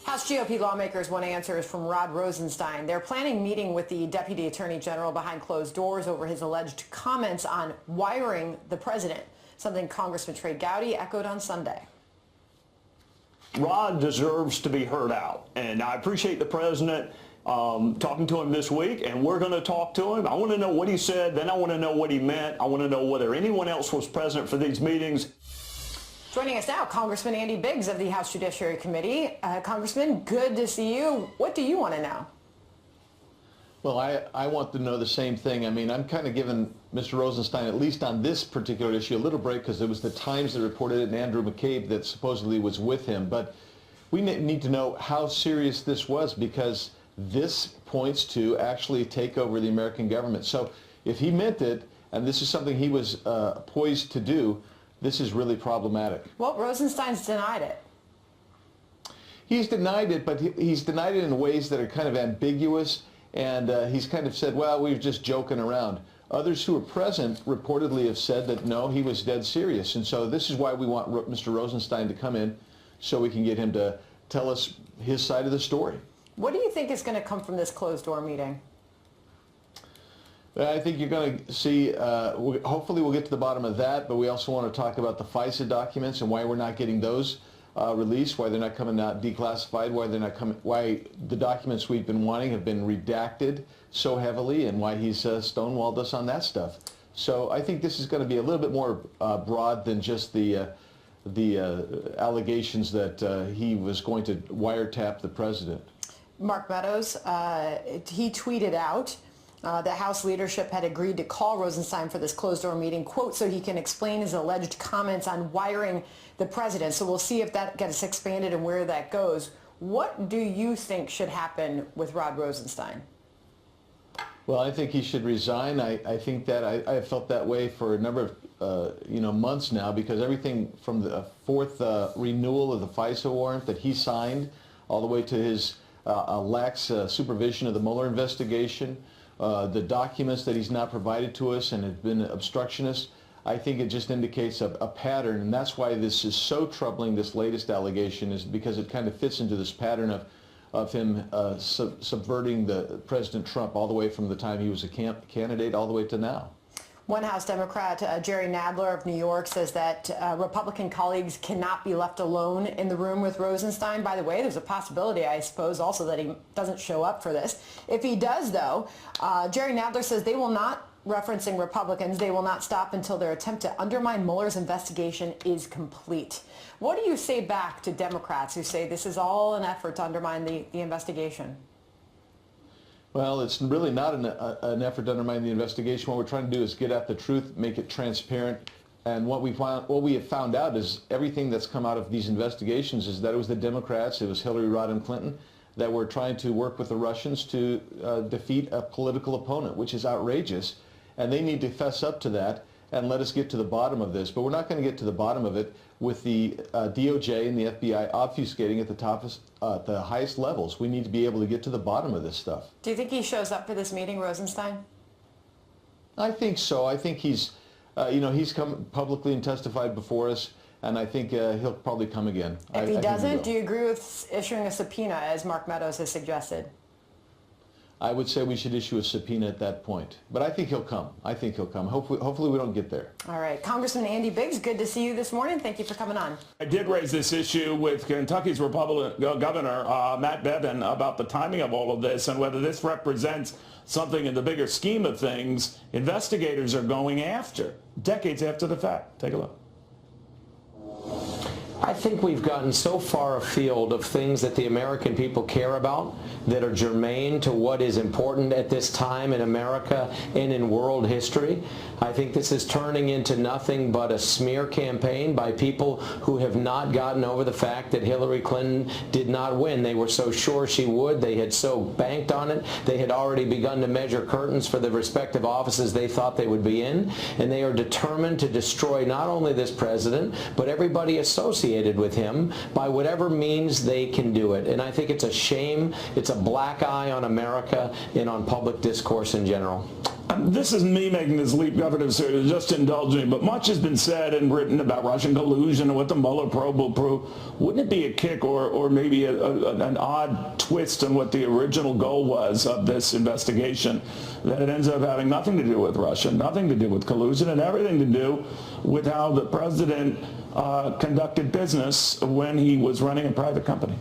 House GOP lawmakers want answers from Rod Rosenstein. They're planning a meeting with the Deputy Attorney General behind closed doors over his alleged comments on wiring the president, something Congressman Trey Gowdy echoed on Sunday. Rod deserves to be heard out, and I appreciate the president talking to him this week, and we're going to talk to him. I want to know what he said, then I want to know what he meant. I want to know whether anyone else was present for these meetings. Joining us now, Congressman Andy Biggs of the House Judiciary Committee. Congressman, good to see you. What do you want to know? Well, I want to know the same thing. I mean, I'm kind of giving Mr. Rosenstein, at least on this particular issue, a little break because it was the Times that reported it and Andrew McCabe that supposedly was with him. But we need to know how serious this was, because this points to actually take over the American government. So if he meant it, and this is something he was poised to do, this is really problematic. Well, Rosenstein's denied it. He's denied it, but he's denied it in ways that are kind of ambiguous, and he's kind of said, well, we were just joking around. Others who were present reportedly have said that, no, he was dead serious. And so this is why we want Mr. Rosenstein to come in, so we can get him to tell us his side of the story. What do you think is going to come from this closed-door meeting? I think you're going to see, hopefully we'll get to the bottom of that, but we also want to talk about the FISA documents and why we're not getting those released, why they're not coming out declassified, why the documents we've been wanting have been redacted so heavily, and why he's stonewalled us on that stuff. So I think this is going to be a little bit more broad than just the allegations that he was going to wiretap the president. Mark Meadows, he tweeted out that House leadership had agreed to call Rosenstein for this closed-door meeting, quote, so he can explain his alleged comments on wiring the president. So we'll see if that gets expanded and where that goes. What do you think should happen with Rod Rosenstein? Well, I think he should resign. I think that I have felt that way for a number of months now, because everything from the fourth renewal of the FISA warrant that he signed all the way to his lax supervision of the Mueller investigation, the documents that he's not provided to us and have been obstructionist, I think it just indicates a pattern, and that's why this is so troubling, this latest allegation, is because it kind of fits into this pattern of him subverting the President Trump all the way from the time he was a candidate all the way to now. One House Democrat, Jerry Nadler of New York, says that Republican colleagues cannot be left alone in the room with Rosenstein. By the way, there's a possibility, I suppose, also that he doesn't show up for this. If he does, though, Jerry Nadler says they will not, referencing Republicans, they will not stop until their attempt to undermine Mueller's investigation is complete. What do you say back to Democrats who say this is all an effort to undermine the investigation? Well, it's really not an effort to undermine the investigation. What we're trying to do is get at the truth, make it transparent. And what we have found out is everything that's come out of these investigations is that it was the Democrats, it was Hillary Rodham Clinton, that were trying to work with the Russians to defeat a political opponent, which is outrageous. And they need to fess up to that and let us get to the bottom of this. But we're not going to get to the bottom of it with the DOJ and the FBI obfuscating at the highest levels. We need to be able to get to the bottom of this stuff. Do you think he shows up for this meeting, Rosenstein? I think so. I think he's come publicly and testified before us, and I think he'll probably come again. If he doesn't, do you agree with issuing a subpoena, as Mark Meadows has suggested? I would say we should issue a subpoena at that point. But I think he'll come. I think he'll come. Hopefully we don't get there. All right. Congressman Andy Biggs, good to see you this morning. Thank you for coming on. I did raise this issue with Kentucky's Republican Governor Matt Bevin about the timing of all of this and whether this represents something in the bigger scheme of things investigators are going after decades after the fact. Take a look. I think we've gotten so far afield of things that the American people care about, that are germane to what is important at this time in America and in world history. I think this is turning into nothing but a smear campaign by people who have not gotten over the fact that Hillary Clinton did not win. They were so sure she would. They had so banked on it. They had already begun to measure curtains for the respective offices they thought they would be in. And they are determined to destroy not only this president, but everybody associated with him by whatever means they can do it. And I think it's a shame. It's a black eye on America and on public discourse in general. This is me making this leap, Governor, so just indulge me, but much has been said and written about Russian collusion and what the Mueller probe will prove. Wouldn't it be a kick or maybe an odd twist on what the original goal was of this investigation, that it ends up having nothing to do with Russia, nothing to do with collusion, and everything to do with how the president conducted business when he was running a private company?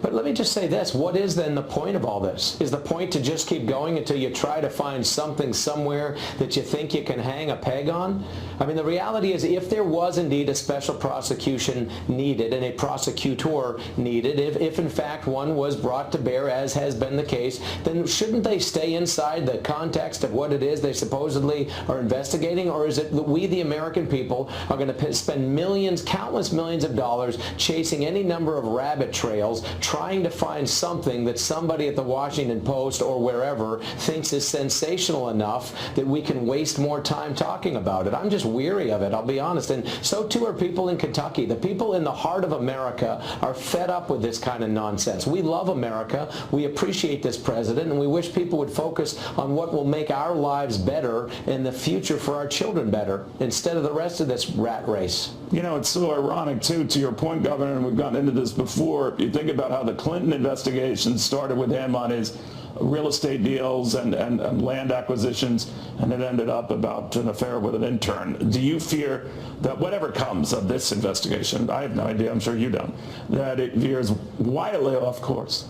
But let me just say this. What is then the point of all this? Is the point to just keep going until you try to find something somewhere that you think you can hang a peg on? I mean, the reality is if there was indeed a special prosecution needed and a prosecutor needed, if in fact one was brought to bear, as has been the case, then shouldn't they stay inside the context of what it is they supposedly are investigating? Or is it that we, the American people, are going to spend millions, countless millions of dollars chasing any number of rabbit trails, trying to find something that somebody at the Washington Post or wherever thinks is sensational enough that we can waste more time talking about it? I'm just weary of it, I'll be honest. And so too are people in Kentucky. The people in the heart of America are fed up with this kind of nonsense. We love America. We appreciate this president, and we wish people would focus on what will make our lives better and the future for our children better instead of the rest of this rat race. You know, it's so ironic, too, to your point, Governor, and we've gotten into this before. You think about how the Clinton investigation started with him on his real estate deals and land acquisitions, and it ended up about an affair with an intern. Do you fear that whatever comes of this investigation, I have no idea, I'm sure you don't, that it veers wildly off course?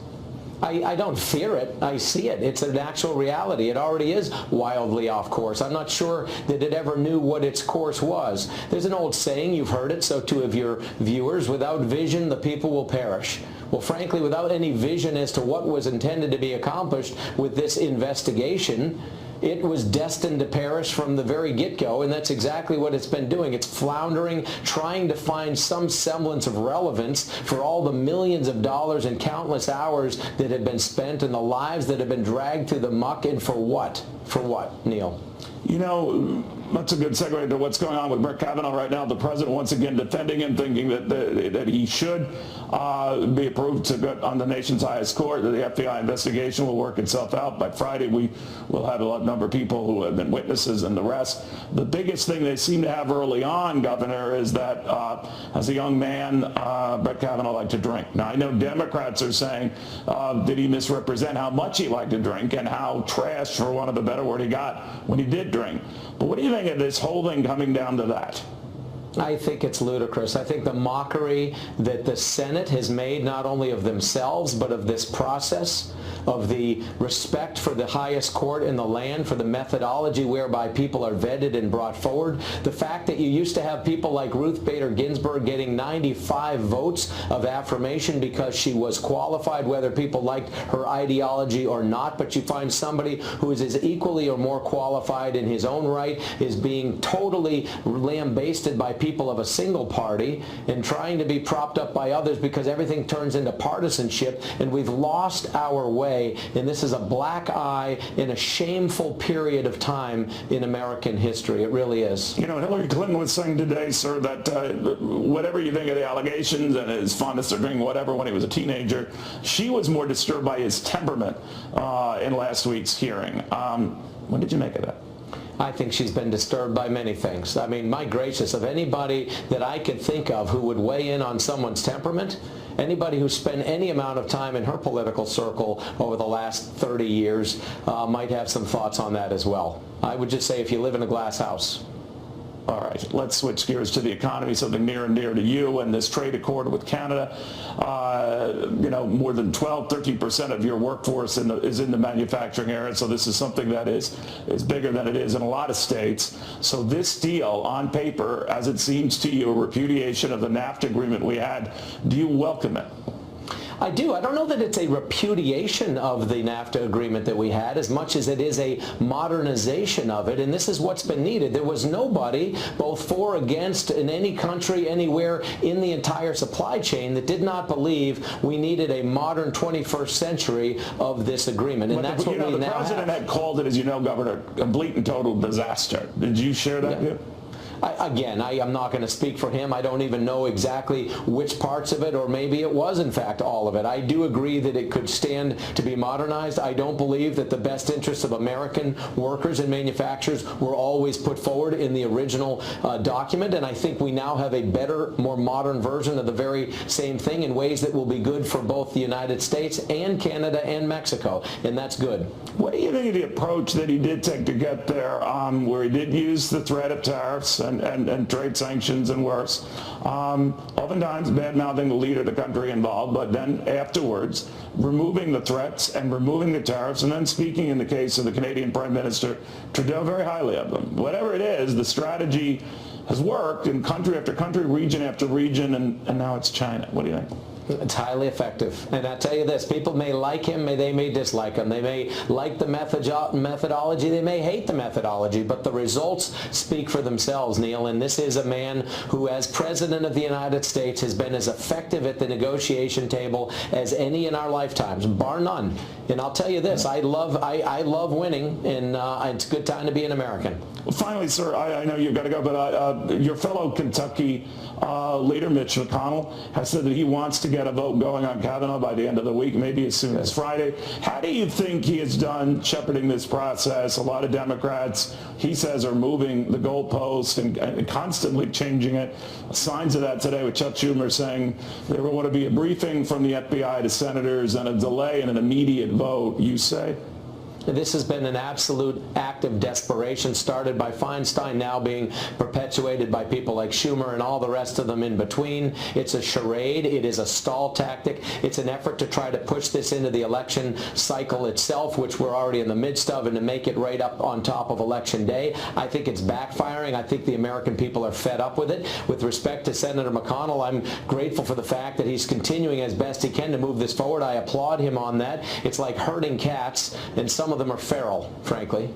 I don't fear it. I see it. It's an actual reality. It already is wildly off course. I'm not sure that it ever knew what its course was. There's an old saying, you've heard it, so too have your viewers, without vision, the people will perish. Well, frankly, without any vision as to what was intended to be accomplished with this investigation, it was destined to perish from the very get-go, and that's exactly what it's been doing. It's floundering, trying to find some semblance of relevance for all the millions of dollars and countless hours that have been spent and the lives that have been dragged through the muck, and for what? For what, Neil? You know, that's a good segue into what's going on with Brett Kavanaugh right now. The president once again defending him, thinking that he should be approved to go on the nation's highest court, that the FBI investigation will work itself out. By Friday, we will have a number of people who have been witnesses and the rest. The biggest thing they seem to have early on, Governor, is that as a young man, Brett Kavanaugh liked to drink. Now, I know Democrats are saying, did he misrepresent how much he liked to drink and how trash, for want of a better word, he got when he did drink. But what do you think of this whole thing coming down to that? I think it's ludicrous. I think the mockery that the Senate has made not only of themselves but of this process, of the respect for the highest court in the land, for the methodology whereby people are vetted and brought forward, the fact that you used to have people like Ruth Bader Ginsburg getting 95 votes of affirmation because she was qualified, whether people liked her ideology or not, but you find somebody who is as equally or more qualified in his own right is being totally lambasted by people of a single party and trying to be propped up by others because everything turns into partisanship, and we've lost our way, and this is a black eye in a shameful period of time in American history. It really is. You know, Hillary Clinton was saying today, sir, that whatever you think of the allegations and his fondness of drinking whatever when he was a teenager, she was more disturbed by his temperament in last week's hearing. What did you make of that? I think she's been disturbed by many things. I mean, my gracious, of anybody that I could think of who would weigh in on someone's temperament, anybody who's spent any amount of time in her political circle over the last 30 years might have some thoughts on that as well. I would just say if you live in a glass house. All right, let's switch gears to the economy, something near and dear to you, and this trade accord with Canada. You know, more than 13% of your workforce is in the manufacturing area, so this is something that is bigger than it is in a lot of states. So this deal, on paper, as it seems to you, a repudiation of the NAFTA agreement we had, do you welcome it? I do. I don't know that it's a repudiation of the NAFTA agreement that we had as much as it is a modernization of it, and this is what's been needed. There was nobody, both for or against, in any country, anywhere in the entire supply chain that did not believe we needed a modern 21st century of this agreement, and that's what we now have. The president had called it, as you know, Governor, a complete and total disaster. Did you share that view? Again, I am not going to speak for him. I don't even know exactly which parts of it, or maybe it was in fact all of it. I do agree that it could stand to be modernized. I don't believe that the best interests of American workers and manufacturers were always put forward in the original document, and I think we now have a better, more modern version of the very same thing in ways that will be good for both the United States and Canada and Mexico, and that's good. What do you think of the approach that he did take to get there, where he did use the threat of tariffs and trade sanctions and worse, oftentimes bad-mouthing the leader of the country involved, but then afterwards removing the threats and removing the tariffs, and then speaking in the case of the Canadian Prime Minister Trudeau very highly of them. Whatever it is, the strategy has worked in country after country, region after region, and now it's China. What do you think? It's highly effective. And I tell you this, people may like him, they may dislike him. They may like the methodology, they may hate the methodology, but the results speak for themselves, Neil. And this is a man who, as President of the United States, has been as effective at the negotiation table as any in our lifetimes, bar none. And I'll tell you this, I love winning, and it's a good time to be an American. Well, finally, sir, I know you've got to go, but your fellow Kentucky leader, Mitch McConnell, has said that he wants to get a vote going on Kavanaugh by the end of the week, maybe as soon as Friday. How do you think he has done shepherding this process? A lot of Democrats, he says, are moving the goalpost and constantly changing it. Signs of that today with Chuck Schumer saying there will want to be a briefing from the FBI to senators and a delay and an immediate vote, you say? This has been an absolute act of desperation, started by Feinstein, now being perpetuated by people like Schumer and all the rest of them in between. It's a charade. It is a stall tactic. It's an effort to try to push this into the election cycle itself, which we're already in the midst of, and to make it right up on top of Election Day. I think it's backfiring. I think the American people are fed up with it. With respect to Senator McConnell, I'm grateful for the fact that he's continuing as best he can to move this forward. I applaud him on that. It's like herding cats, and some of them are feral, frankly.